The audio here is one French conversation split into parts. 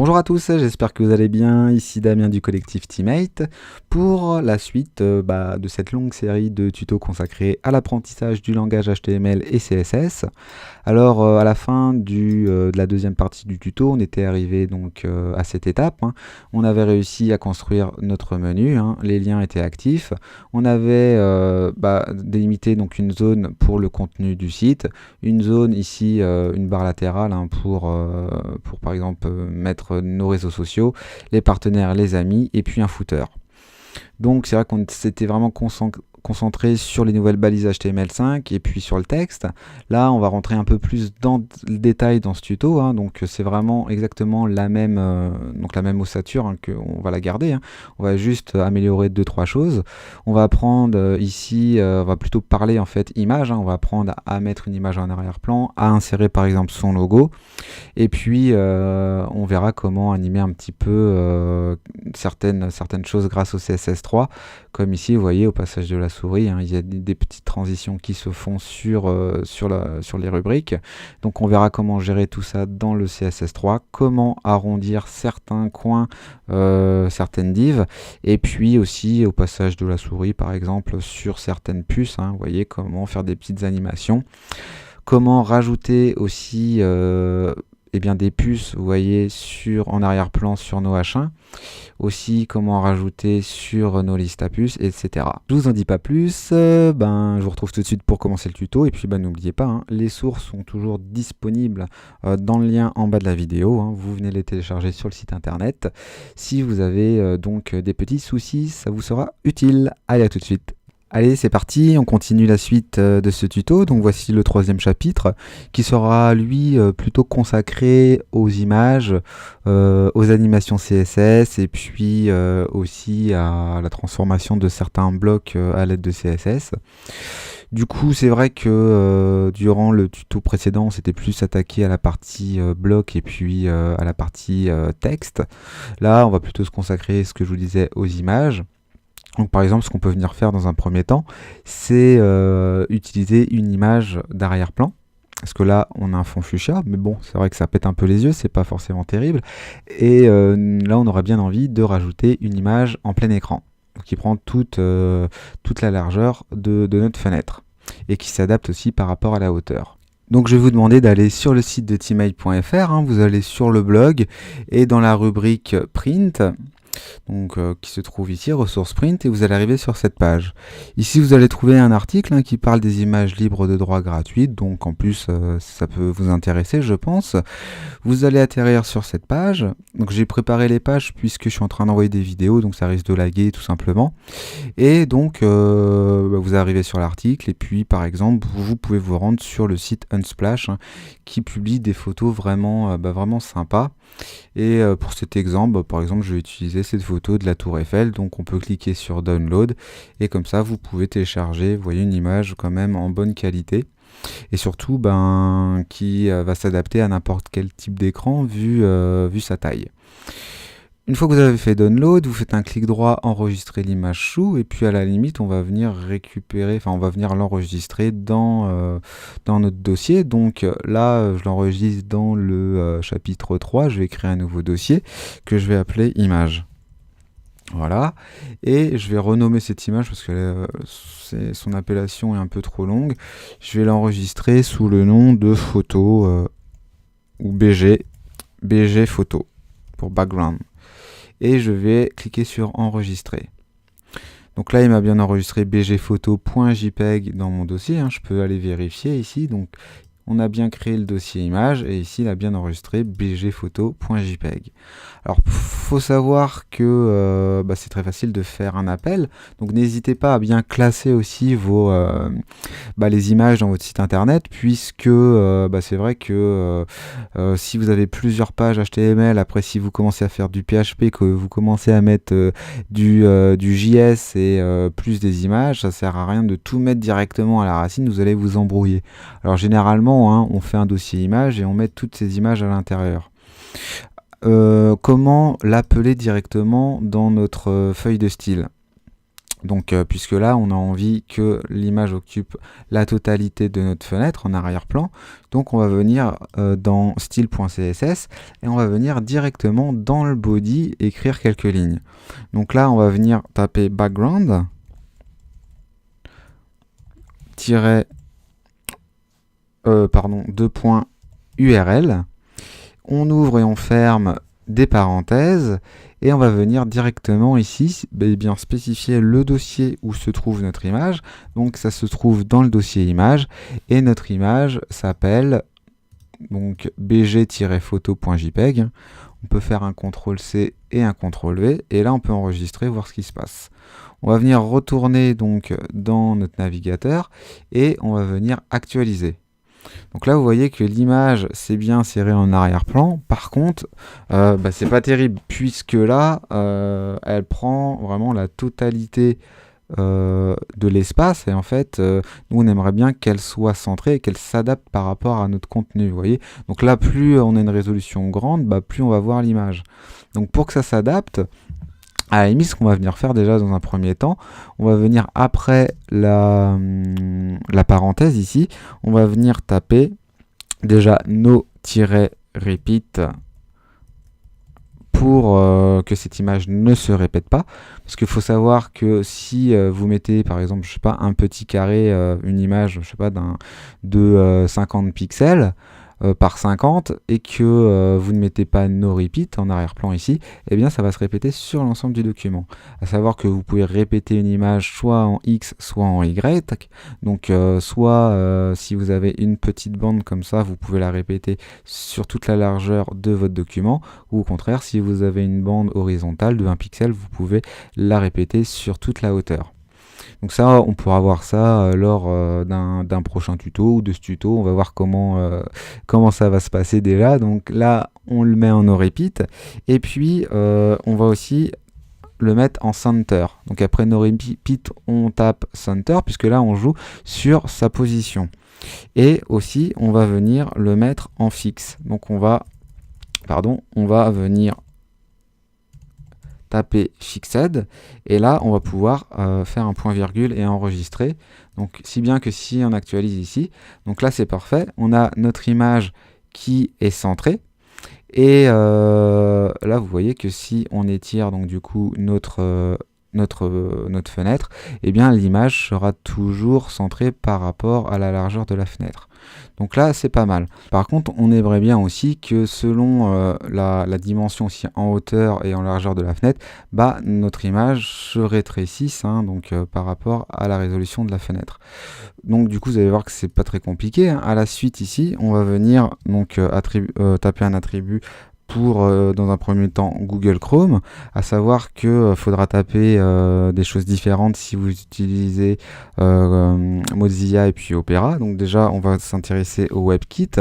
Bonjour à tous, j'espère que vous allez bien. Ici Damien du collectif Teammate pour la suite de cette longue série de tutos consacrés à l'apprentissage du langage HTML et CSS. Alors à la fin de la deuxième partie du tuto, on était arrivé donc à cette étape. On avait réussi à construire notre menu, les liens étaient actifs. On avait délimité donc une zone pour le contenu du site, une zone ici, une barre latérale pour par exemple mettre nos réseaux sociaux, les partenaires, les amis, et puis un footer. Donc c'est vrai qu'on s'était vraiment concentré sur les nouvelles balises HTML5 et puis sur le texte. Là, on va rentrer un peu plus dans le détail dans ce tuto. Donc c'est vraiment exactement la même ossature qu'on va la garder. On va juste améliorer 2-3 choses. On va apprendre ici, on va plutôt parler en fait image. On va apprendre à mettre une image en arrière-plan, à insérer par exemple son logo. Et puis on verra comment animer un petit peu certaines choses grâce au CSS3, comme ici vous voyez au passage de la souris, il y a des petites transitions qui se font sur les rubriques. Donc on verra comment gérer tout ça dans le CSS3, comment arrondir certains coins, certaines divs, et puis aussi au passage de la souris par exemple sur certaines puces, vous voyez comment faire des petites animations, comment rajouter aussi des puces, vous voyez, en arrière-plan sur nos H1, aussi comment rajouter sur nos listes à puces, etc. Je vous en dis pas plus, je vous retrouve tout de suite pour commencer le tuto, et puis n'oubliez pas, les sources sont toujours disponibles dans le lien en bas de la vidéo, vous venez les télécharger sur le site internet. Si vous avez donc des petits soucis, ça vous sera utile. Allez, à tout de suite. Allez, c'est parti, on continue la suite de ce tuto. Donc voici le troisième chapitre qui sera lui plutôt consacré aux images, aux animations CSS et puis aussi à la transformation de certains blocs à l'aide de CSS. Du coup, c'est vrai que durant le tuto précédent, on s'était plus attaqué à la partie bloc et puis à la partie texte. Là, on va plutôt se consacrer, ce que je vous disais, aux images. Donc par exemple, ce qu'on peut venir faire dans un premier temps, c'est utiliser une image d'arrière-plan. Parce que là, on a un fond fuchsia, mais bon, c'est vrai que ça pète un peu les yeux, c'est pas forcément terrible. Et là, on aurait bien envie de rajouter une image en plein écran, qui prend toute la largeur de notre fenêtre, et qui s'adapte aussi par rapport à la hauteur. Donc je vais vous demander d'aller sur le site de teammate.fr, vous allez sur le blog, et dans la rubrique Print, donc qui se trouve ici, ressources print, et vous allez arriver sur cette page. Ici vous allez trouver un article qui parle des images libres de droit gratuites, donc en plus ça peut vous intéresser je pense. Vous allez atterrir sur cette page, donc j'ai préparé les pages puisque je suis en train d'envoyer des vidéos, donc ça risque de laguer tout simplement. Et donc vous arrivez sur l'article, et puis par exemple vous pouvez vous rendre sur le site Unsplash qui publie des photos vraiment sympas. Et pour cet exemple, par exemple, je vais utiliser cette photo de la tour Eiffel, donc on peut cliquer sur Download, et comme ça vous pouvez télécharger, vous voyez, une image quand même en bonne qualité, et surtout qui va s'adapter à n'importe quel type d'écran vu sa taille. Une fois que vous avez fait Download, vous faites un clic droit, enregistrer l'image sous, et puis à la limite, on va venir l'enregistrer dans notre dossier. Donc là, je l'enregistre dans le chapitre 3, je vais créer un nouveau dossier que je vais appeler image. Voilà, et je vais renommer cette image parce que son appellation est un peu trop longue. Je vais l'enregistrer sous le nom de photo ou BG photo pour background. Et je vais cliquer sur enregistrer. Donc là, il m'a bien enregistré bgphoto.jpeg dans mon dossier. Je peux aller vérifier ici. Donc, on a bien créé le dossier image et ici, il a bien enregistré bgphoto.jpeg. Alors, faut savoir que c'est très facile de faire un appel. Donc, n'hésitez pas à bien classer aussi les images dans votre site internet, puisque c'est vrai que si vous avez plusieurs pages HTML, après si vous commencez à faire du PHP, que vous commencez à mettre du JS et plus des images, ça sert à rien de tout mettre directement à la racine, vous allez vous embrouiller. Alors généralement, on fait un dossier image et on met toutes ces images à l'intérieur. Comment l'appeler directement dans notre feuille de style? Donc puisque là on a envie que l'image occupe la totalité de notre fenêtre en arrière-plan, donc on va venir dans style.css et on va venir directement dans le body écrire quelques lignes. Donc là on va venir taper background $2.url, on ouvre et on ferme des parenthèses et on va venir directement ici bien spécifier le dossier où se trouve notre image. Donc ça se trouve dans le dossier image et notre image s'appelle donc bg-photo.jpg. On peut faire un CTRL-C et un CTRL-V et là on peut enregistrer, voir ce qui se passe. On va venir retourner donc dans notre navigateur et on va venir actualiser. Donc là, vous voyez que l'image, c'est bien insérée en arrière-plan. Par contre, c'est pas terrible puisque là, elle prend vraiment la totalité de l'espace. Et en fait, nous, on aimerait bien qu'elle soit centrée et qu'elle s'adapte par rapport à notre contenu. Vous voyez. Donc là, plus on a une résolution grande, plus on va voir l'image. Donc pour que ça s'adapte, à la limite, ce qu'on va venir faire déjà dans un premier temps, on va venir après la parenthèse ici, on va venir taper déjà no-repeat pour que cette image ne se répète pas. Parce qu'il faut savoir que si vous mettez par exemple, je sais pas, un petit carré, une image, je sais pas, de 50 pixels, par 50 et que vous ne mettez pas no repeat en arrière-plan ici, eh bien ça va se répéter sur l'ensemble du document. À savoir que vous pouvez répéter une image soit en X soit en Y. Donc soit si vous avez une petite bande comme ça, vous pouvez la répéter sur toute la largeur de votre document, ou au contraire si vous avez une bande horizontale de 1 pixel, vous pouvez la répéter sur toute la hauteur. Donc ça, on pourra voir ça lors d'un prochain tuto ou de ce tuto. On va voir comment ça va se passer déjà. Donc là, on le met en no repeat. Et puis, on va aussi le mettre en center. Donc après no repeat, on tape center, puisque là, on joue sur sa position. Et aussi, on va venir le mettre en fixe. Donc on va venir taper fixed et là on va pouvoir faire un point virgule et enregistrer, donc si bien que si on actualise ici, donc là c'est parfait, on a notre image qui est centrée et là vous voyez que si on étire donc du coup notre fenêtre, et bien l'image sera toujours centrée par rapport à la largeur de la fenêtre. Donc là c'est pas mal. Par contre on aimerait bien aussi que selon la dimension aussi en hauteur et en largeur de la fenêtre, notre image se rétrécisse donc par rapport à la résolution de la fenêtre. Donc du coup vous allez voir que c'est pas très compliqué. À la suite ici on va venir donc taper un attribut pour dans un premier temps Google Chrome, à savoir que faudra taper des choses différentes si vous utilisez Mozilla et puis Opera. Donc déjà on va s'intéresser au WebKit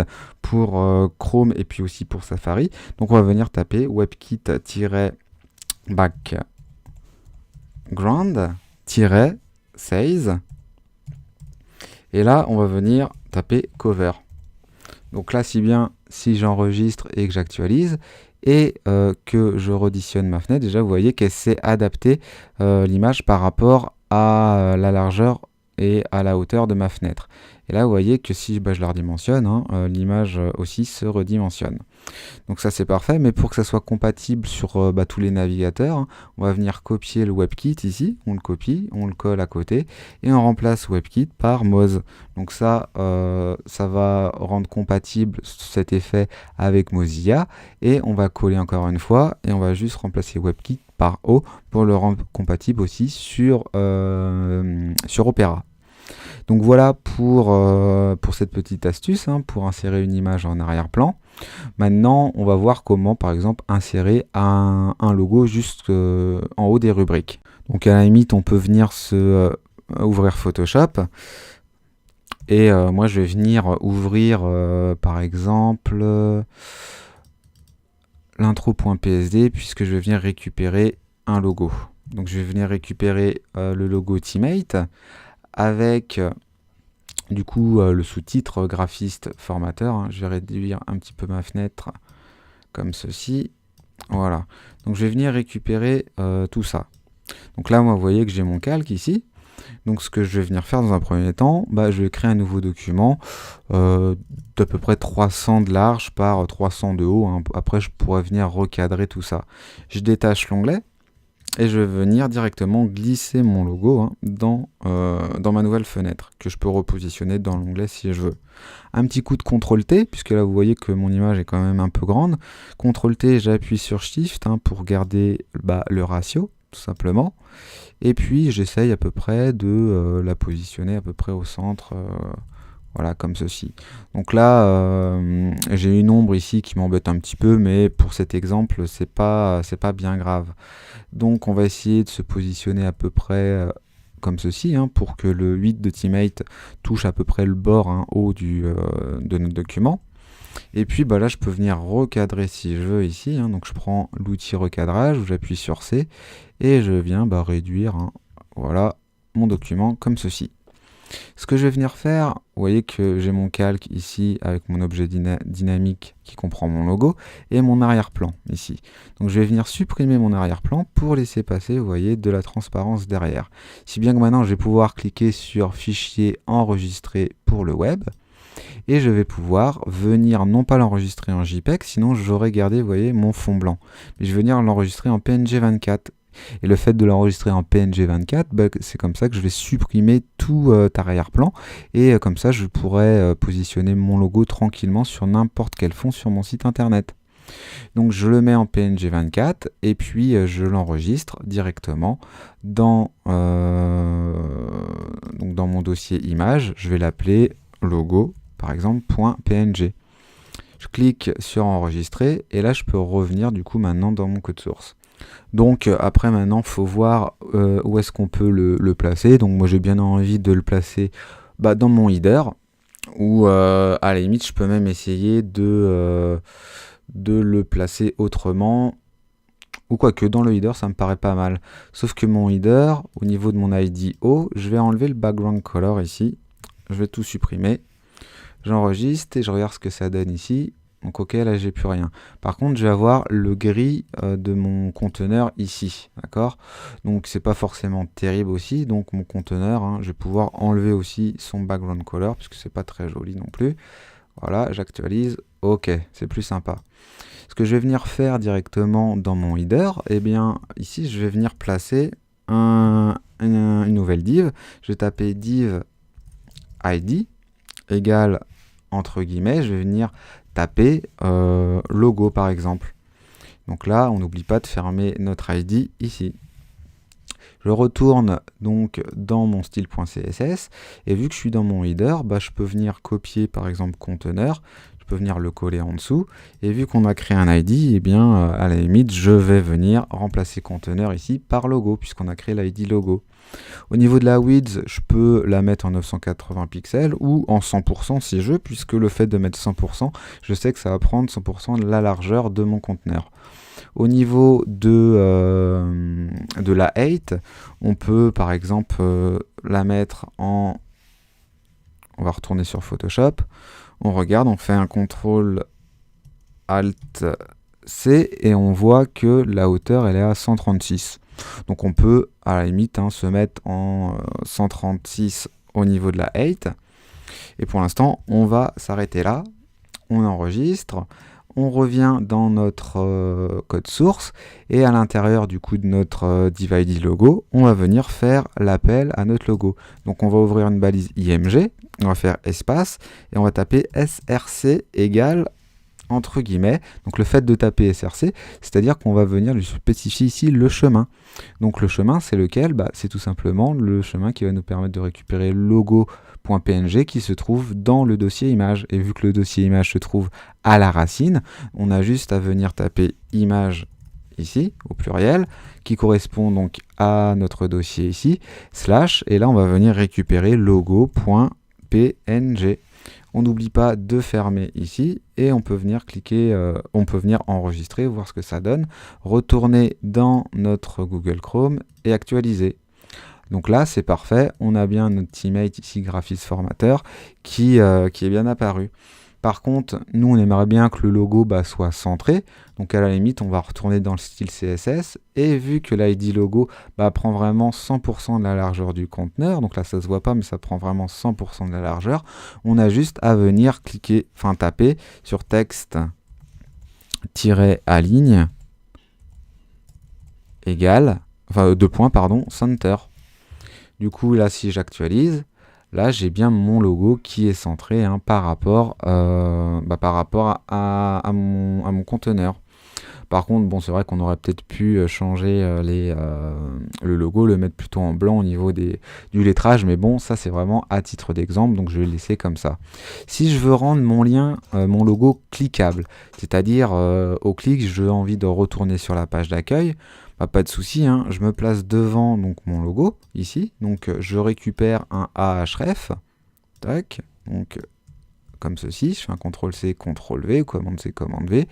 pour Chrome et puis aussi pour Safari. Donc on va venir taper WebKit-background-size et là on va venir taper cover. Donc là, si j'enregistre et que j'actualise et que je reditionne ma fenêtre, déjà vous voyez qu'elle s'est adaptée l'image par rapport à la largeur et à la hauteur de ma fenêtre. Et là vous voyez que si je la redimensionne, l'image aussi se redimensionne. Donc ça c'est parfait, mais pour que ça soit compatible sur tous les navigateurs, on va venir copier le WebKit ici, on le copie, on le colle à côté et on remplace WebKit par Moz. Donc ça va rendre compatible cet effet avec Mozilla et on va coller encore une fois et on va juste remplacer WebKit par O pour le rendre compatible aussi sur Opera. Donc voilà pour cette petite astuce pour insérer une image en arrière-plan. Maintenant, on va voir comment, par exemple, insérer un logo juste en haut des rubriques. Donc à la limite, on peut venir ouvrir Photoshop. Et moi, je vais venir ouvrir, par exemple, l'intro.psd, puisque je vais venir récupérer un logo. Donc je vais venir récupérer le logo Teammate avec du coup le sous-titre graphiste formateur. Je vais réduire un petit peu ma fenêtre comme ceci. Voilà. Donc je vais venir récupérer tout ça. Donc là, moi, vous voyez que j'ai mon calque ici. Donc ce que je vais venir faire dans un premier temps, je vais créer un nouveau document d'à peu près 300 de large par 300 de haut, hein. Après, je pourrais venir recadrer tout ça. Je détache l'onglet et je vais venir directement glisser mon logo, hein, dans ma nouvelle fenêtre, que je peux repositionner dans l'onglet si je veux. Un petit coup de CTRL-T, puisque là vous voyez que mon image est quand même un peu grande. CTRL-T, j'appuie sur Shift, hein, pour garder le ratio, tout simplement. Et puis j'essaye à peu près de la positionner à peu près au centre, voilà, comme ceci. Donc là, j'ai une ombre ici qui m'embête un petit peu, mais pour cet exemple, c'est pas bien grave. Donc on va essayer de se positionner à peu près comme ceci, hein, pour que le 8 de Teammate touche à peu près le bord, hein, haut de notre document. Et puis là, je peux venir recadrer si je veux ici, hein. Donc je prends l'outil recadrage, où j'appuie sur C, et je viens réduire, hein, voilà, mon document comme ceci. Ce que je vais venir faire, vous voyez que j'ai mon calque ici avec mon objet dynamique qui comprend mon logo et mon arrière-plan ici. Donc je vais venir supprimer mon arrière-plan pour laisser passer, vous voyez, de la transparence derrière. Si bien que maintenant je vais pouvoir cliquer sur fichier enregistrer pour le web et je vais pouvoir venir non pas l'enregistrer en JPEG, sinon j'aurais gardé, vous voyez, mon fond blanc. Mais je vais venir l'enregistrer en PNG 24. Et le fait de l'enregistrer en PNG 24, c'est comme ça que je vais supprimer tout arrière-plan. Et comme ça, je pourrais positionner mon logo tranquillement sur n'importe quel fond sur mon site internet. Donc je le mets en PNG 24 et puis je l'enregistre directement dans mon dossier image. Je vais l'appeler logo, par exemple, .png. Je clique sur enregistrer et là je peux revenir du coup maintenant dans mon code source. Donc après maintenant il faut voir où est-ce qu'on peut le placer. Donc moi j'ai bien envie de le placer dans mon header, ou à la limite je peux même essayer de le placer autrement, ou quoique dans le header ça me paraît pas mal. Sauf que mon header, au niveau de mon ID haut, je vais enlever le background color ici, je vais tout supprimer, j'enregistre et je regarde ce que ça donne ici. Donc ok, là j'ai plus rien. Par contre, je vais avoir le gris de mon conteneur ici, d'accord? Donc c'est pas forcément terrible aussi. Donc mon conteneur, hein, je vais pouvoir enlever aussi son background color puisque c'est pas très joli non plus. Voilà, j'actualise. Ok, c'est plus sympa. Ce que je vais venir faire directement dans mon header, eh bien ici je vais venir placer une nouvelle div. Je vais taper div ID égale, entre guillemets, je vais venir taper logo par exemple. Donc là, on n'oublie pas de fermer notre ID ici. Je retourne donc dans mon style.css et vu que je suis dans mon header, je peux venir copier par exemple conteneur, je peux venir le coller en dessous et vu qu'on a créé un ID, eh bien à la limite, je vais venir remplacer conteneur ici par logo puisqu'on a créé l'ID logo. Au niveau de la width, je peux la mettre en 980 pixels ou en 100% si je veux, puisque le fait de mettre 100%, je sais que ça va prendre 100% de la largeur de mon conteneur. Au niveau de la height, on peut par exemple la mettre en... On va retourner sur Photoshop, on regarde, on fait un CTRL ALT C et on voit que la hauteur elle est à 136. Donc on peut à la limite se mettre en 136 au niveau de la height. Et pour l'instant, on va s'arrêter là. On enregistre. On revient dans notre code source. Et à l'intérieur du coup de notre div-id logo, on va venir faire l'appel à notre logo. Donc on va ouvrir une balise IMG. On va faire espace. Et on va taper src égale entre guillemets, donc le fait de taper src, c'est-à-dire qu'on va venir lui spécifier ici le chemin. Donc le chemin, c'est lequel? C'est tout simplement le chemin qui va nous permettre de récupérer le logo.png qui se trouve dans le dossier image. Et vu que le dossier image se trouve à la racine, on a juste à venir taper image ici, au pluriel, qui correspond donc à notre dossier ici, / et là on va venir récupérer logo.png. On n'oublie pas de fermer ici et on peut venir cliquer, on peut venir enregistrer, voir ce que ça donne, retourner dans notre Google Chrome et actualiser. Donc là c'est parfait, on a bien notre teammate ici, graphiste formateur, qui est bien apparu. Par contre, nous, on aimerait bien que le logo soit centré. Donc, à la limite, on va retourner dans le style CSS. Et vu que l'ID logo prend vraiment 100% de la largeur du conteneur, donc là, ça ne se voit pas, mais ça prend vraiment 100% de la largeur, on a juste à venir cliquer, enfin taper sur texte-aligne égale, enfin 2 points, pardon, center. Du coup, là, si j'actualise, là, j'ai bien mon logo qui est centré par rapport à mon conteneur. Par contre, bon, c'est vrai qu'on aurait peut-être pu changer le logo, le mettre plutôt en blanc au niveau du lettrage, mais bon, ça c'est vraiment à titre d'exemple, donc je vais le laisser comme ça. Si je veux rendre mon lien, mon logo cliquable, c'est-à-dire au clic, j'ai envie de retourner sur la page d'accueil, pas de souci, je me place devant donc mon logo ici, donc je récupère un ahref, tac, donc comme ceci, je fais un CTRL-C, CTRL-V, ou commande-C, commande-V,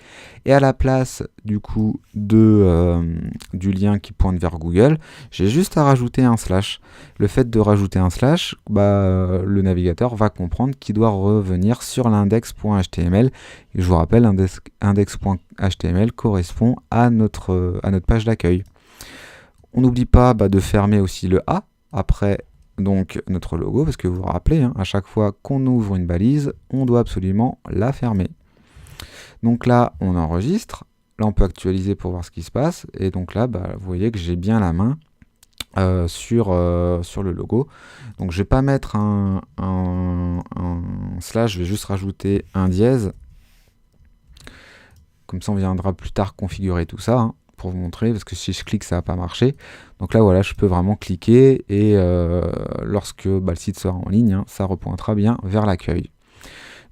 et à la place du coup du lien qui pointe vers Google, j'ai juste à rajouter un slash. Le fait de rajouter un slash, le navigateur va comprendre qu'il doit revenir sur l'index.html, et je vous rappelle, index.html correspond à notre page d'accueil. On n'oublie pas de fermer aussi le A après donc notre logo, parce que vous vous rappelez, à chaque fois qu'on ouvre une balise, on doit absolument la fermer. Donc là, on enregistre. Là, on peut actualiser pour voir ce qui se passe. Et donc là, vous voyez que j'ai bien la main sur le logo. Donc je vais pas mettre un slash, je vais juste rajouter un dièse. Comme ça, on viendra plus tard configurer tout ça. Pour vous montrer, parce que si je clique, ça va pas marcher. Donc là, voilà, je peux vraiment cliquer et lorsque le site sera en ligne, ça repointera bien vers l'accueil.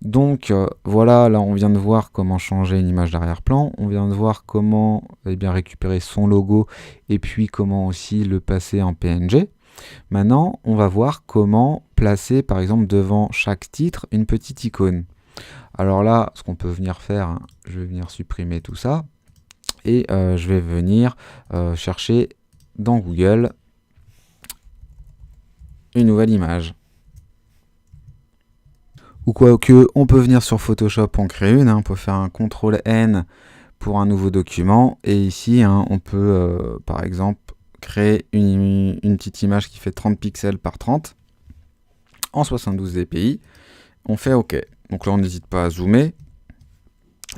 Donc voilà, là, on vient de voir comment changer une image d'arrière-plan. On vient de voir comment récupérer son logo et puis comment aussi le passer en PNG. Maintenant, on va voir comment placer, par exemple, devant chaque titre, une petite icône. Alors là, ce qu'on peut venir faire, je vais venir supprimer tout ça. Et je vais venir chercher dans Google une nouvelle image. Ou quoique, on peut venir sur Photoshop, en créer une, on peut faire un CTRL-N pour un nouveau document. Et ici, on peut par exemple créer une petite image qui fait 30 pixels par 30 en 72 dpi. On fait OK. Donc là, on n'hésite pas à zoomer.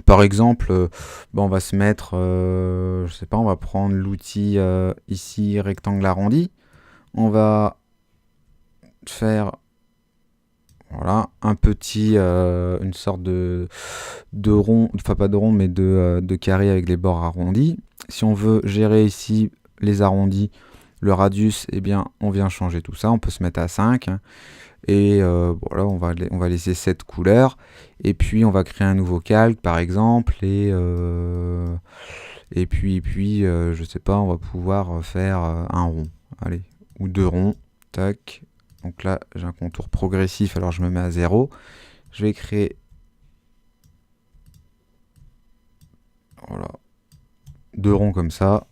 Par exemple, on va se mettre, je sais pas, on va prendre l'outil ici, rectangle arrondi. On va faire, voilà, un petit, une sorte de rond, enfin pas de rond, mais de carré avec les bords arrondis. Si on veut gérer ici les arrondis, le radius, on vient changer tout ça. On peut se mettre à 5. Et voilà, on va laisser cette couleur. Et puis, on va créer un nouveau calque, par exemple. Et puis je sais pas, on va pouvoir faire un rond. Allez, ou 2 ronds. Tac. Donc là, j'ai un contour progressif, alors je me mets à 0. Je vais créer... Voilà. 2 ronds comme ça.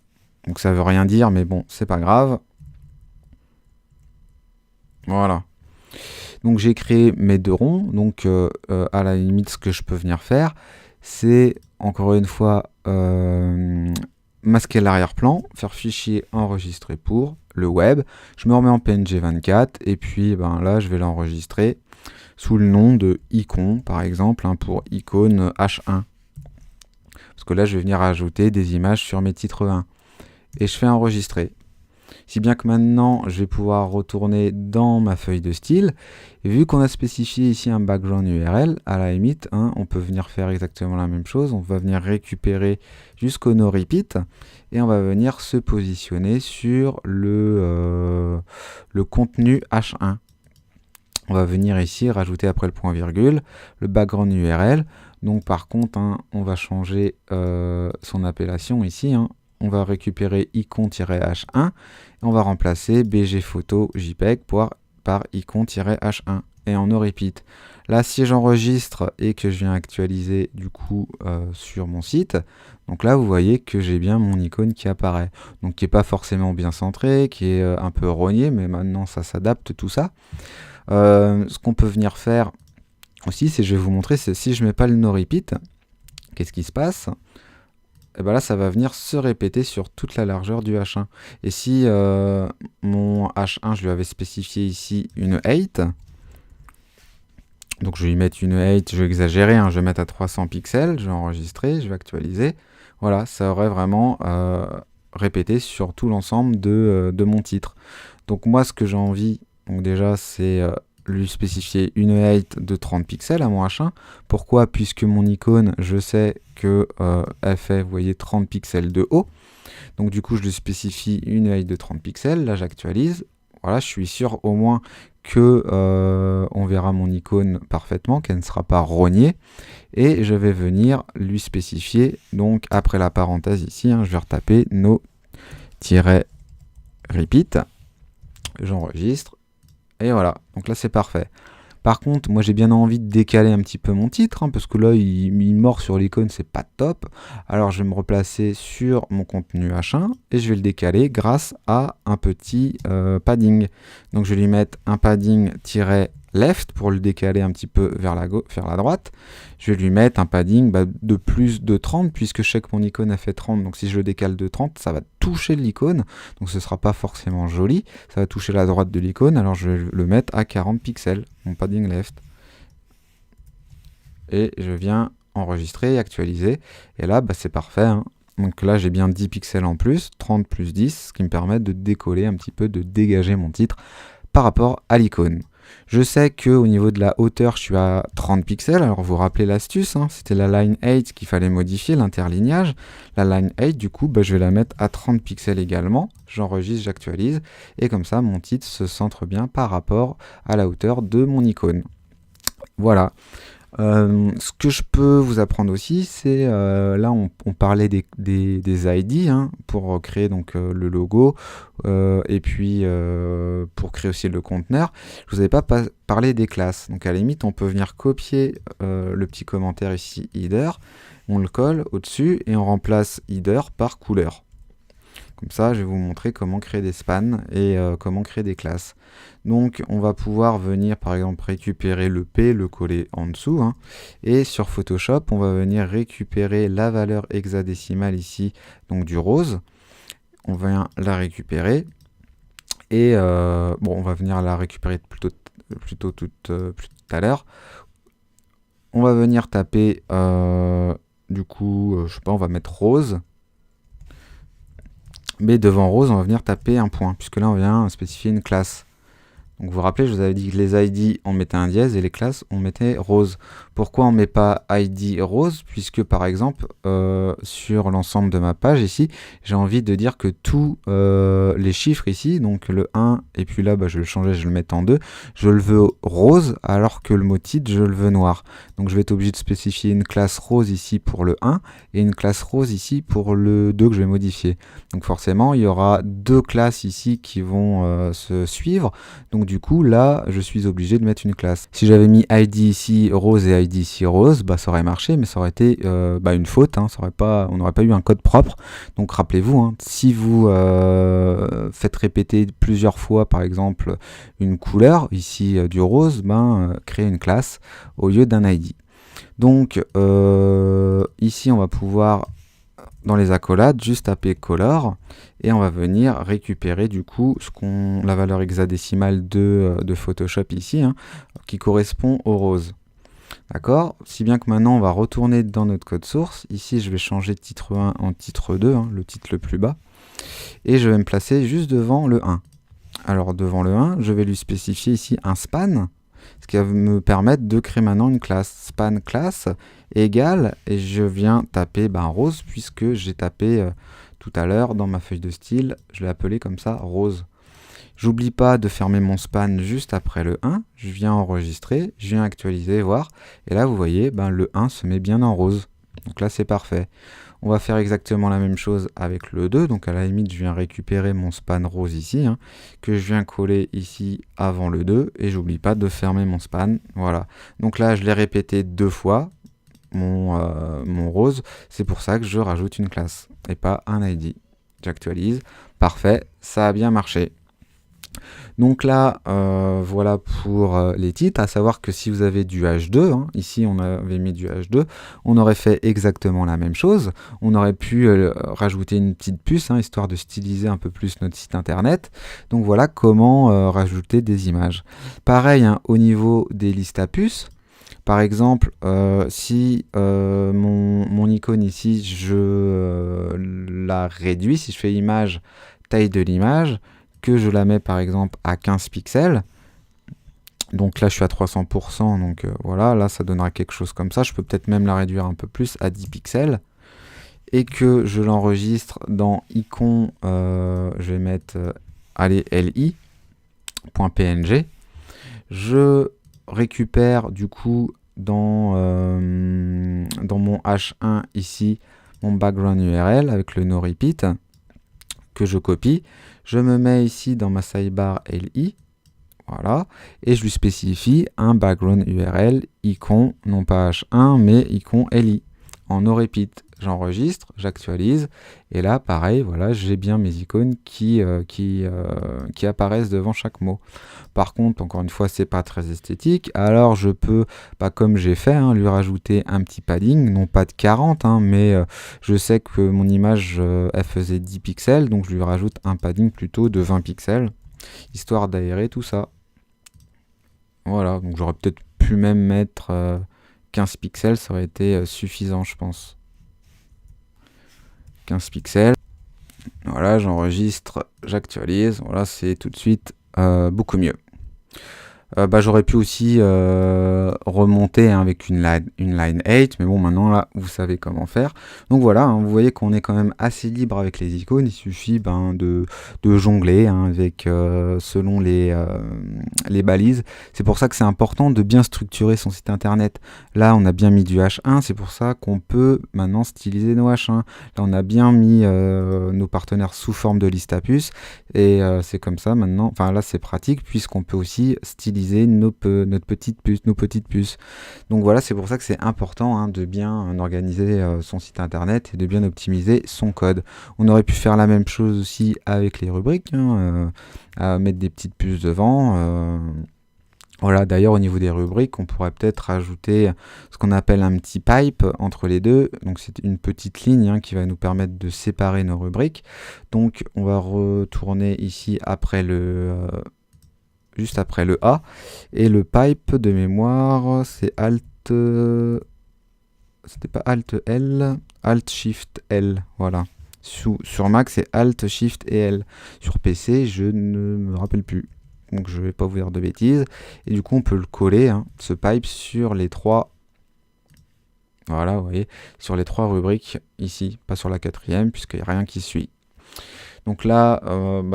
Donc ça veut rien dire, mais bon, c'est pas grave. Voilà. Donc j'ai créé mes 2 ronds. Donc à la limite, ce que je peux venir faire, c'est encore une fois masquer l'arrière-plan, faire fichier enregistré pour le web. Je me remets en PNG 24 et puis là, je vais l'enregistrer sous le nom de icon, par exemple, pour icône H1. Parce que là, je vais venir ajouter des images sur mes titres 1. Et je fais enregistrer. Si bien que maintenant, je vais pouvoir retourner dans ma feuille de style. Et vu qu'on a spécifié ici un background URL, à la limite, on peut venir faire exactement la même chose. On va venir récupérer jusqu'au no repeat et on va venir se positionner sur le contenu H1. On va venir ici rajouter après le point virgule le background URL. Donc par contre, on va changer son appellation ici. On va récupérer icon-h1 et on va remplacer bg photo jpeg par icon-h1 et en no repeat. Là, si j'enregistre et que je viens actualiser du coup sur mon site, donc là vous voyez que j'ai bien mon icône qui apparaît. Donc qui n'est pas forcément bien centré, qui est un peu rogné, mais maintenant ça s'adapte tout ça. Ce qu'on peut venir faire aussi, c'est je vais vous montrer, c'est si je mets pas le no repeat, qu'est-ce qui se passe? Et ben là, ça va venir se répéter sur toute la largeur du H1. Et si mon H1, je lui avais spécifié ici une 8, donc je vais lui mettre une 8, je vais exagérer, hein, je vais mettre à 300 pixels, je vais enregistrer, je vais actualiser. Voilà, ça aurait vraiment répété sur tout l'ensemble de mon titre. Donc moi, ce que j'ai envie, donc déjà, c'est lui spécifier une 8 de 30 pixels à mon H1. Pourquoi? Puisque mon icône, je sais que elle fait, vous voyez, 30 pixels de haut. Donc du coup, je lui spécifie une 8 de 30 pixels. Là, j'actualise. Voilà, je suis sûr au moins que on verra mon icône parfaitement, qu'elle ne sera pas rognée. Et je vais venir lui spécifier, donc après la parenthèse ici, hein, je vais retaper no-repeat. J'enregistre. Et voilà, donc là c'est parfait. Par contre, moi j'ai bien envie de décaler un petit peu mon titre, hein, parce que là il mord sur l'icône, c'est pas top. Alors je vais me replacer sur mon contenu H1 et je vais le décaler grâce à un petit padding. Donc je vais lui mettre un padding left pour le décaler un petit peu vers la droite. Je vais lui mettre un padding de plus de 30 puisque je sais que mon icône a fait 30. Donc si je le décale de 30, ça va toucher l'icône. Donc ce sera pas forcément joli. Ça va toucher la droite de l'icône. Alors je vais le mettre à 40 pixels, mon padding left. Et je viens enregistrer et actualiser. Et là, c'est parfait, hein. Donc là, j'ai bien 10 pixels en plus, 30 plus 10, ce qui me permet de décoller un petit peu, de dégager mon titre par rapport à l'icône. Je sais qu'au niveau de la hauteur, je suis à 30 pixels. Alors, vous vous rappelez l'astuce, hein, c'était la line 8 qu'il fallait modifier, l'interlignage. La line 8, du coup, je vais la mettre à 30 pixels également. J'enregistre, j'actualise. Et comme ça, mon titre se centre bien par rapport à la hauteur de mon icône. Voilà. Ce que je peux vous apprendre aussi, c'est là on parlait des ID, hein, pour créer donc le logo et puis pour créer aussi le conteneur. Je vous avais pas parlé des classes. Donc à la limite, on peut venir copier le petit commentaire ici header, on le colle au-dessus et on remplace header par couleur. Comme ça, je vais vous montrer comment créer des spans et comment créer des classes. Donc, on va pouvoir venir, par exemple, récupérer le P, le coller en dessous. Hein, et sur Photoshop, on va venir récupérer la valeur hexadécimale ici, donc du rose. On vient la récupérer. Et on va venir la récupérer plutôt tout à l'heure. On va venir taper, du coup, je sais pas, on va mettre rose. Mais devant rose, on va venir taper un point, puisque là, on vient spécifier une classe. Donc vous vous rappelez, je vous avais dit que les ID, on mettait un dièse et les classes, on mettait rose. Pourquoi on ne met pas ID rose? Puisque par exemple, sur l'ensemble de ma page ici, j'ai envie de dire que tous les chiffres ici, donc le 1, et puis là, je vais le changer, je vais le mettre en 2, je le veux rose, alors que le mot titre, je le veux noir. Donc je vais être obligé de spécifier une classe rose ici pour le 1, et une classe rose ici pour le 2 que je vais modifier. Donc forcément, il y aura deux classes ici qui vont se suivre. Donc du coup, là, je suis obligé de mettre une classe. Si j'avais mis ID ici rose et ID ici rose, ça aurait marché, mais ça aurait été une faute. Hein, on n'aurait pas eu un code propre. Donc rappelez-vous, hein, si vous faites répéter plusieurs fois, par exemple, une couleur, ici du rose, créez une classe au lieu d'un ID. Donc ici, on va pouvoir, dans les accolades, juste taper color et on va venir récupérer du coup la valeur hexadécimale de Photoshop ici, hein, qui correspond au rose. D'accord? Si bien que maintenant on va retourner dans notre code source. Ici je vais changer titre 1 en titre 2, hein, le titre le plus bas. Et je vais me placer juste devant le 1. Alors devant le 1, je vais lui spécifier ici un span, ce qui va me permettre de créer maintenant une classe. Span class égale, et je viens taper rose, puisque j'ai tapé tout à l'heure dans ma feuille de style, je l'ai appelé comme ça, rose. J'oublie pas de fermer mon span juste après le 1, je viens enregistrer, je viens actualiser, voir, et là vous voyez, le 1 se met bien en rose. Donc là c'est parfait. On va faire exactement la même chose avec le 2, donc à la limite je viens récupérer mon span rose ici, hein, que je viens coller ici avant le 2, et j'oublie pas de fermer mon span, voilà. Donc là je l'ai répété deux fois, mon rose, c'est pour ça que je rajoute une classe, et pas un ID. J'actualise, parfait, ça a bien marché. Donc là, voilà pour les titres, à savoir que si vous avez du H2, hein, ici on avait mis du H2, on aurait fait exactement la même chose. On aurait pu rajouter une petite puce, hein, histoire de styliser un peu plus notre site internet. Donc voilà comment rajouter des images. Pareil, hein, au niveau des listes à puces. Par exemple, si mon icône ici, je la réduis, si je fais image, taille de l'image, que je la mets par exemple à 15 pixels, donc là je suis à 300%, donc voilà, là ça donnera quelque chose comme ça. Je peux peut-être même la réduire un peu plus à 10 pixels, et que je l'enregistre dans icon, je vais mettre, allez, li.png. Je récupère du coup dans mon H1 ici mon background URL avec le no repeat que je copie. Je me mets ici dans ma sidebar li, voilà, et je lui spécifie un background URL icon, non pas H1 mais icon li en no repeat. J'enregistre, j'actualise, et là pareil, voilà, j'ai bien mes icônes qui apparaissent devant chaque mot. Par contre, encore une fois, c'est pas très esthétique, alors je peux, comme j'ai fait, hein, lui rajouter un petit padding, non pas de 40, hein, mais je sais que mon image elle faisait 10 pixels, donc je lui rajoute un padding plutôt de 20 pixels, histoire d'aérer tout ça. Voilà, donc j'aurais peut-être pu même mettre 15 pixels, ça aurait été suffisant, je pense. 15 pixels. Voilà, j'enregistre, j'actualise. Voilà, c'est tout de suite beaucoup mieux. J'aurais pu aussi remonter, hein, avec une line 8, mais bon, maintenant là vous savez comment faire. Donc voilà, hein, vous voyez qu'on est quand même assez libre avec les icônes. Il suffit de jongler, hein, avec selon les balises. C'est pour ça que c'est important de bien structurer son site internet. Là on a bien mis du H1, c'est pour ça qu'on peut maintenant styliser nos H1. Là on a bien mis nos partenaires sous forme de liste à puces, et c'est comme ça maintenant, enfin là c'est pratique puisqu'on peut aussi styliser nos petites puces. Donc voilà, c'est pour ça que c'est important, hein, de bien organiser son site internet et de bien optimiser son code. On aurait pu faire la même chose aussi avec les rubriques, hein, à mettre des petites puces devant. Voilà, d'ailleurs au niveau des rubriques, on pourrait peut-être rajouter ce qu'on appelle un petit pipe entre les deux. Donc c'est une petite ligne, hein, qui va nous permettre de séparer nos rubriques. Donc on va retourner ici après juste après le A, et le pipe de mémoire c'est Alt, c'était pas Alt L, Alt Shift L, voilà. Sur Mac c'est Alt Shift et L. Sur PC je ne me rappelle plus, donc je vais pas vous dire de bêtises. Et du coup on peut le coller, hein, ce pipe sur les trois, voilà, vous voyez, sur les trois rubriques ici, pas sur la quatrième puisqu'il n'y a rien qui suit. Donc là,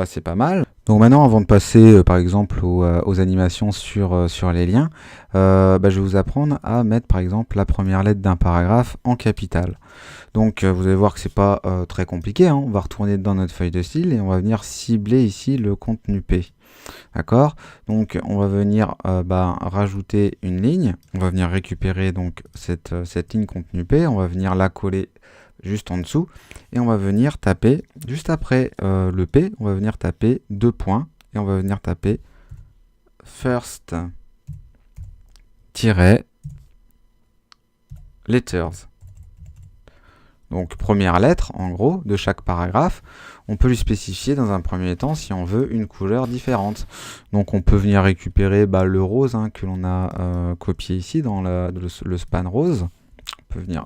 c'est pas mal. Donc maintenant, avant de passer par exemple aux animations sur les liens, je vais vous apprendre à mettre par exemple la première lettre d'un paragraphe en capitale. Donc vous allez voir que c'est pas très compliqué, hein. On va retourner dans notre feuille de style et on va venir cibler ici le contenu P. D'accord? Donc on va venir rajouter une ligne, on va venir récupérer donc cette ligne contenu P, on va venir la coller juste en dessous, et on va venir taper, juste après le P, on va venir taper 2 points, et on va venir taper first letters. Donc première lettre, en gros, de chaque paragraphe. On peut lui spécifier dans un premier temps si on veut une couleur différente. Donc on peut venir récupérer le rose, hein, que l'on a copié ici dans le span rose. On peut venir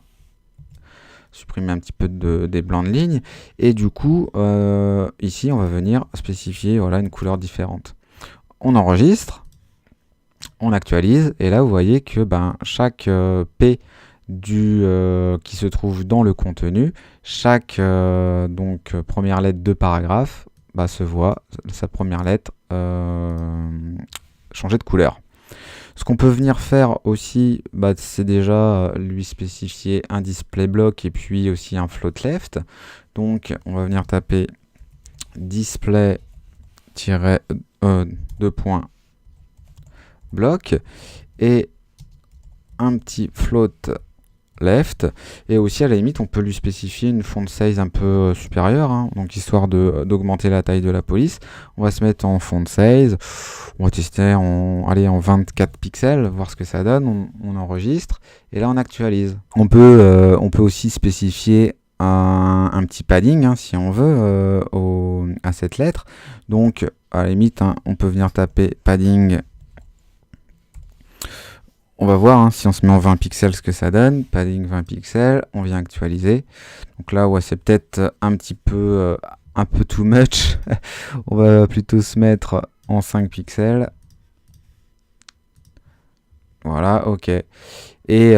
supprimer un petit peu des blancs de ligne, et du coup ici on va venir spécifier, voilà, une couleur différente. On enregistre, on actualise, et là vous voyez que chaque P qui se trouve dans le contenu, chaque première lettre de paragraphe se voit sa première lettre changer de couleur. Ce qu'on peut venir faire aussi, c'est déjà lui spécifier un display block et puis aussi un float left. Donc on va venir taper display -2 block et un petit float left, et aussi à la limite on peut lui spécifier une font size un peu supérieure, hein, donc histoire d'augmenter la taille de la police. On va se mettre en font size, on va tester en 24 pixels, voir ce que ça donne, on enregistre, et là on actualise. On peut aussi spécifier un petit padding, hein, si on veut, à cette lettre. Donc à la limite, hein, on peut venir taper padding. On va voir, hein, si on se met en 20 pixels ce que ça donne. Padding 20 pixels, on vient actualiser. Donc là, ouais, c'est peut-être un peu too much. On va plutôt se mettre en 5 pixels. Voilà, ok. Et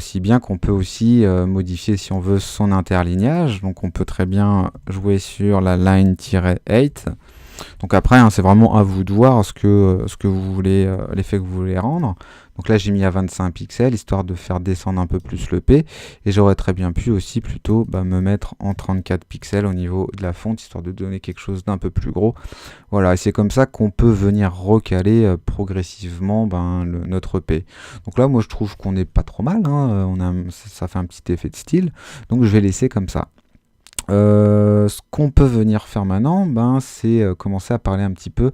si bien qu'on peut aussi modifier, si on veut, son interlignage. Donc on peut très bien jouer sur la line-8. Donc après, hein, c'est vraiment à vous de voir ce que vous voulez, l'effet que vous voulez rendre. Donc là, j'ai mis à 25 pixels, histoire de faire descendre un peu plus le P. Et j'aurais très bien pu aussi plutôt me mettre en 34 pixels au niveau de la fonte, histoire de donner quelque chose d'un peu plus gros. Voilà, et c'est comme ça qu'on peut venir recaler progressivement notre P. Donc là, moi, je trouve qu'on n'est pas trop mal, hein, ça fait un petit effet de style. Donc je vais laisser comme ça. Ce qu'on peut venir faire maintenant, c'est commencer à parler un petit peu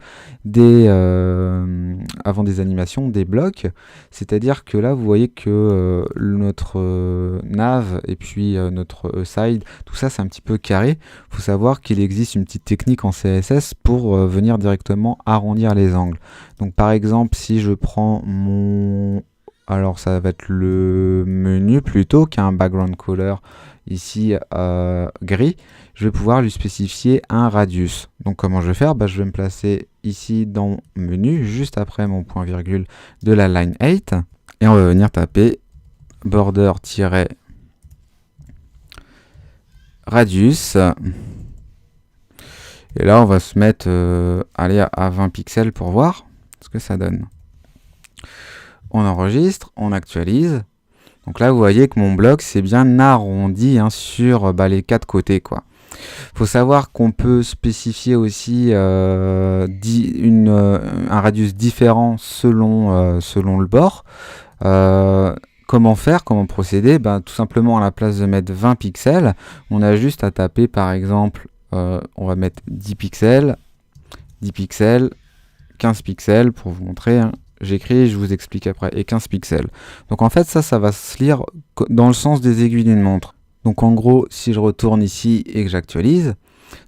avant des animations, des blocs. C'est-à-dire que là, vous voyez que notre nav et puis notre side, tout ça, c'est un petit peu carré. Il faut savoir qu'il existe une petite technique en CSS pour venir directement arrondir les angles. Donc par exemple, si je prends alors ça va être le menu plutôt qu'un background color ici gris, je vais pouvoir lui spécifier un radius. Donc comment je vais faire? Je vais me placer ici dans menu, juste après mon point virgule de la line 8, et on va venir taper border-radius. Et là on va se mettre aller à 20 pixels pour voir ce que ça donne. On enregistre, on actualise. Donc là, vous voyez que mon bloc, c'est bien arrondi, hein, sur les 4 côtés, quoi. Faut savoir qu'on peut spécifier aussi un radius différent selon le bord. Comment faire, comment procéder? Tout simplement, à la place de mettre 20 pixels, on a juste à taper, par exemple, on va mettre 10 pixels, 10 pixels, 15 pixels, pour vous montrer, hein. J'écris, je vous explique après, et 15 pixels. Donc en fait, ça va se lire dans le sens des aiguilles d'une montre. Donc en gros, si je retourne ici et que j'actualise,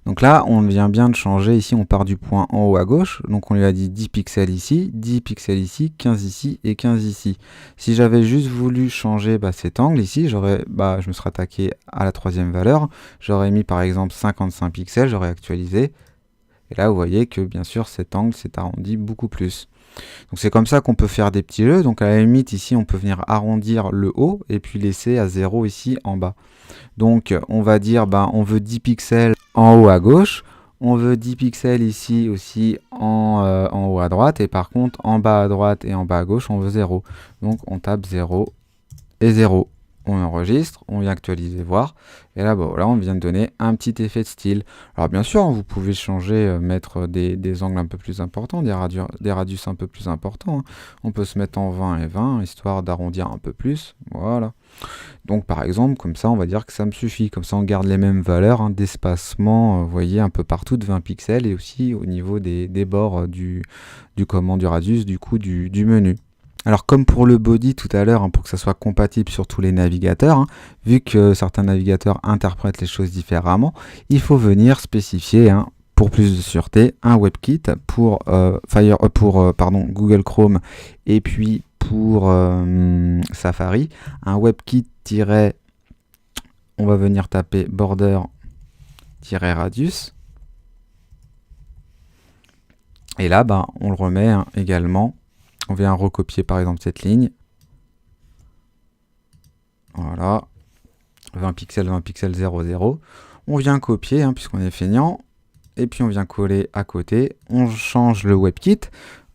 donc là, on vient bien de changer. Ici, on part du point en haut à gauche. Donc on lui a dit 10 pixels ici, 10 pixels ici, 15 ici et 15 ici. Si j'avais juste voulu changer cet angle ici, je me serais attaqué à la troisième valeur. J'aurais mis par exemple 55 pixels, j'aurais actualisé. Et là, vous voyez que bien sûr, cet angle s'est arrondi beaucoup plus. Donc c'est comme ça qu'on peut faire des petits jeux. Donc à la limite, ici, on peut venir arrondir le haut et puis laisser à 0 ici en bas. Donc on va dire, on veut 10 pixels en haut à gauche. On veut 10 pixels ici aussi en haut à droite. Et par contre, en bas à droite et en bas à gauche, on veut 0. Donc on tape 0 et 0. On enregistre, on vient actualiser, voir, et là, là on vient de donner un petit effet de style. Alors bien sûr, vous pouvez changer, mettre des angles un peu plus importants, des radius un peu plus importants, hein. On peut se mettre en 20 et 20, histoire d'arrondir un peu plus, voilà. Donc par exemple, comme ça, on va dire que ça me suffit, comme ça on garde les mêmes valeurs, hein, d'espacement, vous voyez, un peu partout de 20 pixels, et aussi au niveau des bords du radius, du coup, du menu. Alors comme pour le body tout à l'heure, hein, pour que ça soit compatible sur tous les navigateurs, hein, vu que certains navigateurs interprètent les choses différemment, il faut venir spécifier, hein, pour plus de sûreté, un WebKit pour Google Chrome et puis pour Safari, un WebKit on va venir taper border-radius, et là on le remet, hein, également. On vient recopier par exemple cette ligne. Voilà. 20 pixels, 0, 0. On vient copier, hein, puisqu'on est feignant. Et puis on vient coller à côté. On change le WebKit.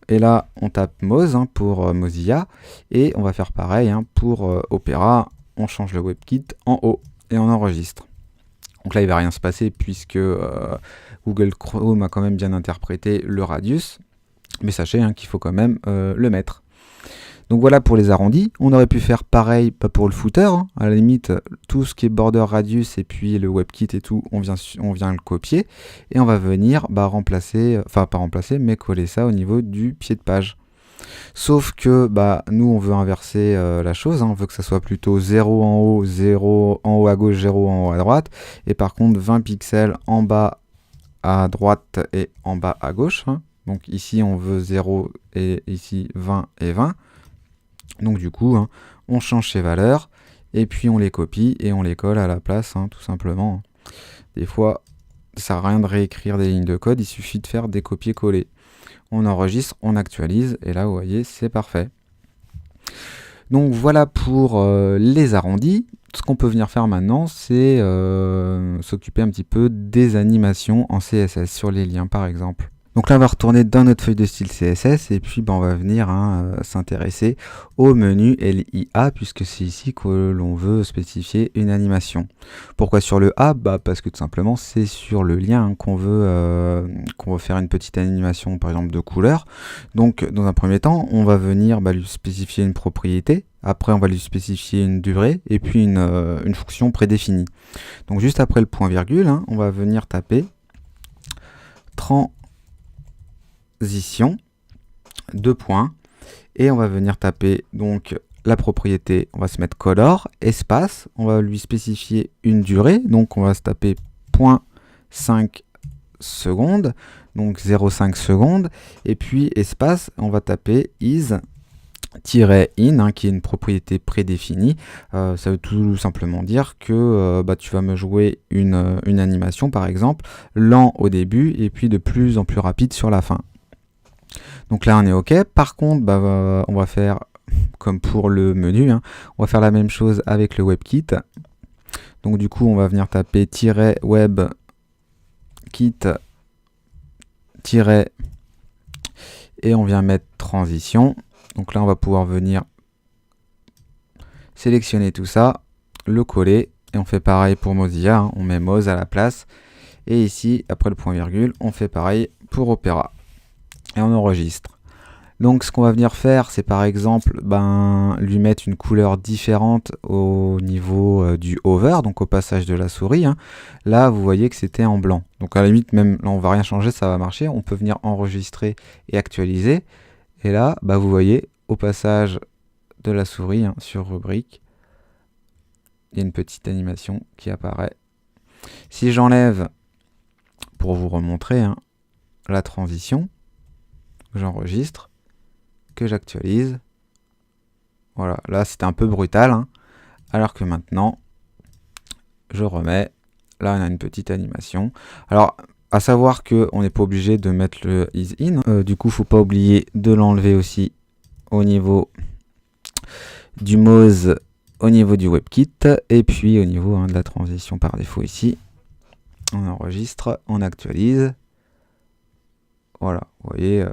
Et là, on tape Moz, hein, pour Mozilla. Et on va faire pareil, hein, pour Opera. On change le WebKit en haut. Et on enregistre. Donc là, il ne va rien se passer puisque Google Chrome a quand même bien interprété le radius. Mais sachez, hein, qu'il faut quand même le mettre. Donc voilà pour les arrondis. On aurait pu faire pareil pour le footer, hein. À la limite, tout ce qui est border radius et puis le WebKit et tout, on vient le copier et on va venir remplacer, enfin pas remplacer, mais coller ça au niveau du pied de page. Sauf que nous on veut inverser la chose, hein. On veut que ça soit plutôt 0 en haut, 0 en haut à gauche, 0 en haut à droite, et par contre 20 pixels en bas à droite et en bas à gauche, hein. Donc ici on veut 0 et ici 20 et 20. Donc du coup, hein, on change ces valeurs et puis on les copie et on les colle à la place, hein, tout simplement. Des fois, ça sert à rien de réécrire des lignes de code, il suffit de faire des copier-coller. On enregistre, on actualise et là, vous voyez, c'est parfait. Donc voilà pour les arrondis. Ce qu'on peut venir faire maintenant, c'est s'occuper un petit peu des animations en CSS sur les liens, par exemple. Donc là, on va retourner dans notre feuille de style CSS et puis on va venir s'intéresser au menu LIA puisque c'est ici que l'on veut spécifier une animation. Pourquoi sur le A? Parce que tout simplement, c'est sur le lien, hein, qu'on veut faire une petite animation, par exemple de couleur. Donc dans un premier temps, on va venir lui spécifier une propriété. Après, on va lui spécifier une durée et puis une fonction prédéfinie. Donc juste après le point virgule, hein, on va venir taper transition, 2 points, et on va venir taper donc la propriété, on va se mettre color, espace, on va lui spécifier une durée, donc on va se taper 0.5 secondes, donc 0,5 secondes, et puis espace, on va taper is-in, hein, qui est une propriété prédéfinie. Ça veut tout simplement dire que tu vas me jouer une animation, par exemple, lent au début et puis de plus en plus rapide sur la fin. Donc là, on est OK. Par contre, on va faire comme pour le menu, hein, on va faire la même chose avec le WebKit. Donc du coup, on va venir taper -webkit- et on vient mettre transition. Donc là, on va pouvoir venir sélectionner tout ça, le coller, et on fait pareil pour Mozilla, hein, on met Moz à la place. Et ici, après le point virgule, on fait pareil pour Opera. Et on enregistre. Donc ce qu'on va venir faire, c'est par exemple lui mettre une couleur différente au niveau du hover, donc au passage de la souris, hein. Là, vous voyez que c'était en blanc. Donc à la limite, même là, on va rien changer, ça va marcher. On peut venir enregistrer et actualiser. Et là, vous voyez, au passage de la souris, hein, sur rubrique, il y a une petite animation qui apparaît. Si j'enlève, pour vous remontrer, hein, la transition, j'enregistre, que j'actualise. Voilà, là c'était un peu brutal, hein, alors que maintenant, je remets. Là, on a une petite animation. Alors, à savoir qu'on n'est pas obligé de mettre le is-in. Du coup, faut pas oublier de l'enlever aussi au niveau du Moz, au niveau du WebKit, et puis au niveau, hein, de la transition par défaut ici. On enregistre, on actualise. Voilà, vous voyez.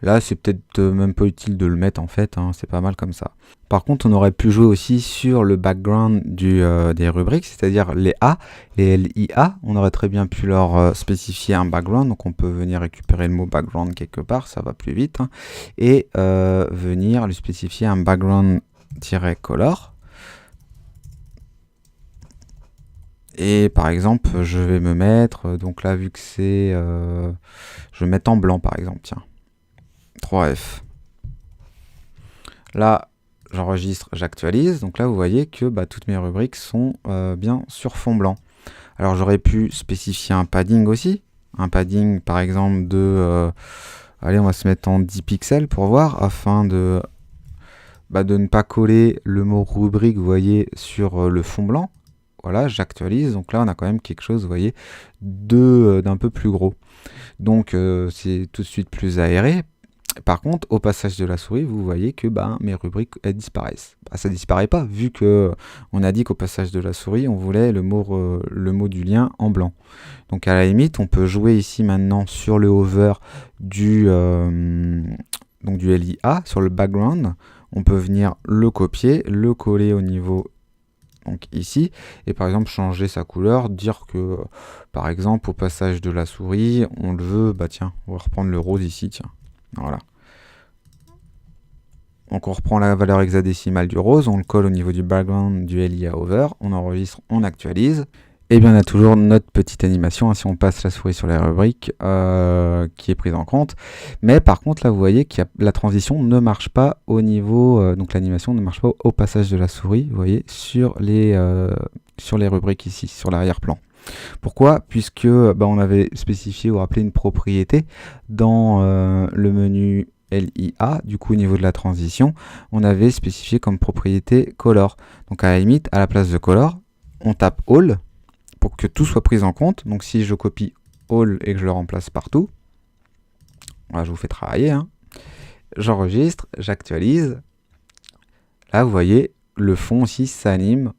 Là, c'est peut-être même pas utile de le mettre en fait, hein, c'est pas mal comme ça. Par contre, on aurait pu jouer aussi sur le background des rubriques, c'est-à-dire les A, les LIA. On aurait très bien pu leur spécifier un background, donc on peut venir récupérer le mot background quelque part, ça va plus vite, hein, et venir lui spécifier un background-color. Et par exemple, je vais me mettre, donc là, vu que c'est... je vais mettre en blanc, par exemple, tiens. 3F. Là, j'enregistre, j'actualise. Donc là, vous voyez que toutes mes rubriques sont bien sur fond blanc. Alors, j'aurais pu spécifier un padding aussi. Un padding, par exemple, de... allez, on va se mettre en 10 pixels pour voir, afin de ne pas coller le mot rubrique, vous voyez, sur le fond blanc. Voilà, j'actualise. Donc là, on a quand même quelque chose, vous voyez, d'un peu plus gros. Donc, c'est tout de suite plus aéré. Par contre, au passage de la souris, vous voyez que mes rubriques, elles disparaissent. Ça ne disparaît pas, vu que on a dit qu'au passage de la souris, on voulait le mot du lien en blanc. Donc à la limite, on peut jouer ici maintenant sur le hover du LIA, sur le background. On peut venir le copier, le coller au niveau, donc ici, et par exemple changer sa couleur, dire que par exemple au passage de la souris, on le veut, tiens, on va reprendre le rose ici, tiens. Voilà. Donc on reprend la valeur hexadécimale du rose, on le colle au niveau du background du LIA over, on enregistre, on actualise. Et bien on a toujours notre petite animation, hein, si on passe la souris sur les rubriques, qui est prise en compte. Mais par contre là vous voyez que la transition ne marche pas au niveau, donc l'animation ne marche pas au passage de la souris, vous voyez, sur les rubriques ici, sur l'arrière-plan. Pourquoi? Puisque on avait spécifié ou rappelé une propriété dans le menu LIA, du coup au niveau de la transition, on avait spécifié comme propriété color. Donc à la limite, à la place de color, on tape all pour que tout soit pris en compte. Donc si je copie all et que je le remplace partout, voilà, je vous fais travailler, hein. J'enregistre, j'actualise. Là vous voyez, le fond aussi s'anime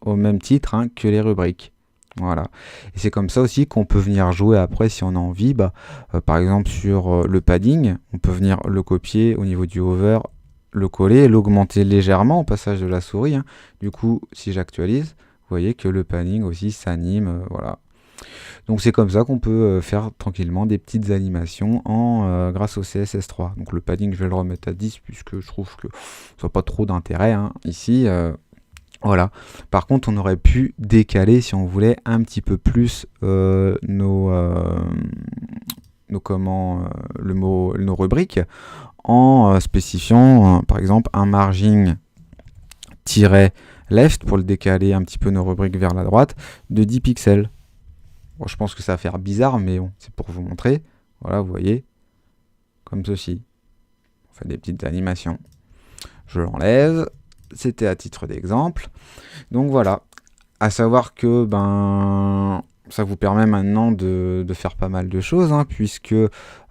au même titre, hein, que les rubriques. Voilà. Et c'est comme ça aussi qu'on peut venir jouer après si on a envie. Par exemple sur le padding, on peut venir le copier au niveau du hover, le coller et l'augmenter légèrement au passage de la souris, hein. Du coup, si j'actualise, vous voyez que le padding aussi s'anime. Voilà. Donc c'est comme ça qu'on peut faire tranquillement des petites animations grâce au CSS3. Donc le padding, je vais le remettre à 10 puisque je trouve que ça n'a pas trop d'intérêt, hein, ici. Voilà. Par contre, on aurait pu décaler, si on voulait, un petit peu plus nos rubriques en spécifiant, par exemple, un margin left pour le décaler un petit peu nos rubriques vers la droite de 10 pixels. Bon, je pense que ça va faire bizarre, mais bon, c'est pour vous montrer. Voilà, vous voyez, comme ceci. On fait des petites animations. Je l'enlève. C'était à titre d'exemple. Donc voilà, à savoir que ça vous permet maintenant de faire pas mal de choses, hein, puisque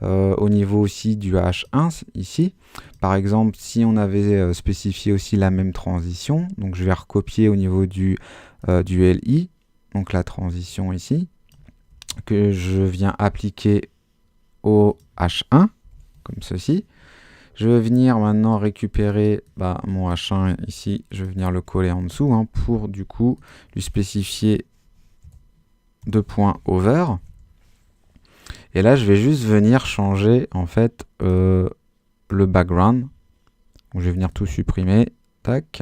au niveau aussi du H1 ici, par exemple, si on avait spécifié aussi la même transition, donc je vais recopier au niveau du LI, donc la transition ici, que je viens appliquer au H1, comme ceci. Je vais venir maintenant récupérer mon H1 ici, je vais venir le coller en dessous, hein, pour du coup lui spécifier 2 points over. Et là, je vais juste venir changer en fait le background. Donc, je vais venir tout supprimer. Tac.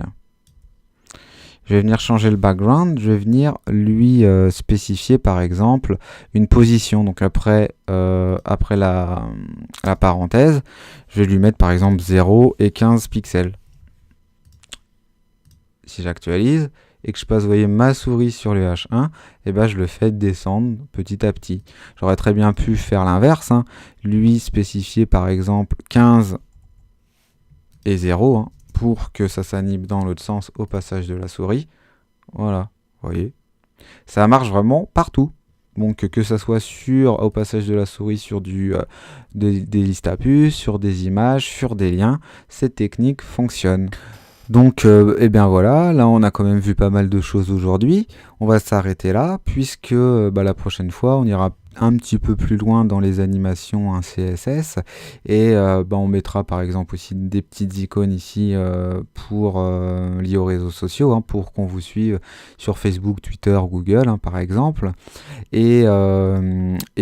Je vais venir changer le background, je vais venir lui spécifier par exemple une position. Donc après la parenthèse, je vais lui mettre par exemple 0 et 15 pixels. Si j'actualise et que je passe, vous voyez, ma souris sur le H1, et je le fais descendre petit à petit. J'aurais très bien pu faire l'inverse, hein, lui spécifier par exemple 15 et 0, hein, pour que ça s'anime dans l'autre sens au passage de la souris. Voilà, vous voyez. Ça marche vraiment partout. Donc que ça soit au passage de la souris sur des listes à puces, sur des images, sur des liens, cette technique fonctionne. Donc, voilà, là on a quand même vu pas mal de choses aujourd'hui. On va s'arrêter là, puisque la prochaine fois, on ira un petit peu plus loin dans les animations en CSS. Et on mettra par exemple aussi des petites icônes ici pour liées aux réseaux sociaux, hein, pour qu'on vous suive sur Facebook, Twitter, Google, hein, par exemple. Et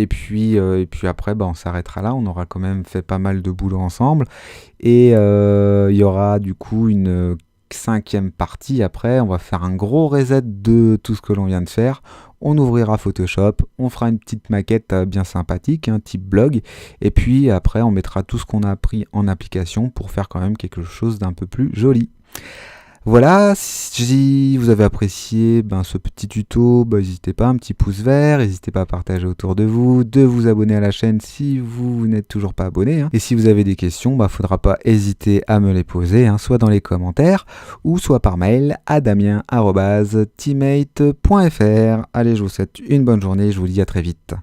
puis après, on s'arrêtera là. On aura quand même fait pas mal de boulot ensemble. Et il y aura du coup une 5e partie après. On va faire un gros reset de tout ce que l'on vient de faire. On ouvrira Photoshop, on fera une petite maquette bien sympathique, un type blog. Et puis après, on mettra tout ce qu'on a appris en application pour faire quand même quelque chose d'un peu plus joli. Voilà, si vous avez apprécié ce petit tuto, n'hésitez pas, un petit pouce vert, n'hésitez pas à partager autour de vous abonner à la chaîne si vous n'êtes toujours pas abonné, hein. Et si vous avez des questions, faudra pas hésiter à me les poser, hein, soit dans les commentaires ou soit par mail à damien@teammate.fr. Allez, je vous souhaite une bonne journée, je vous dis à très vite.